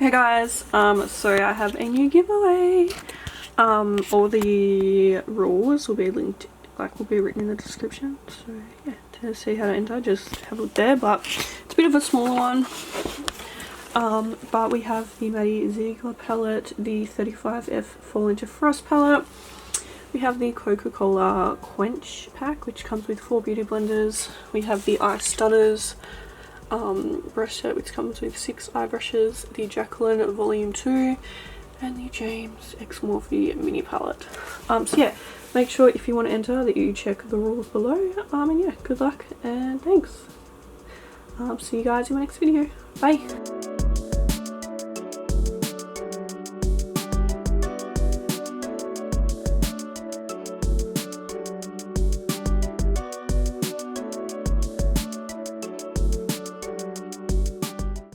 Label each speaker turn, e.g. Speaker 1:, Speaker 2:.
Speaker 1: Hey guys, so I have a new giveaway. All the rules will be linked, will be written in the description. So yeah, to see how to enter, just have a look there. But it's a bit of a smaller one. But we have the Maddie Ziegler palette, the 35F Fall Into Frost palette. We have the Coca-Cola Quench pack, which comes with 4 beauty blenders. We have the Eye Stunners brush set, which comes with 6 eye brushes, the Jacqueline Volume 2, and the James X Morphe mini palette. So yeah, make sure if you want to enter that you check the rules below. And yeah, good luck and thanks. See you guys in my next video. Bye.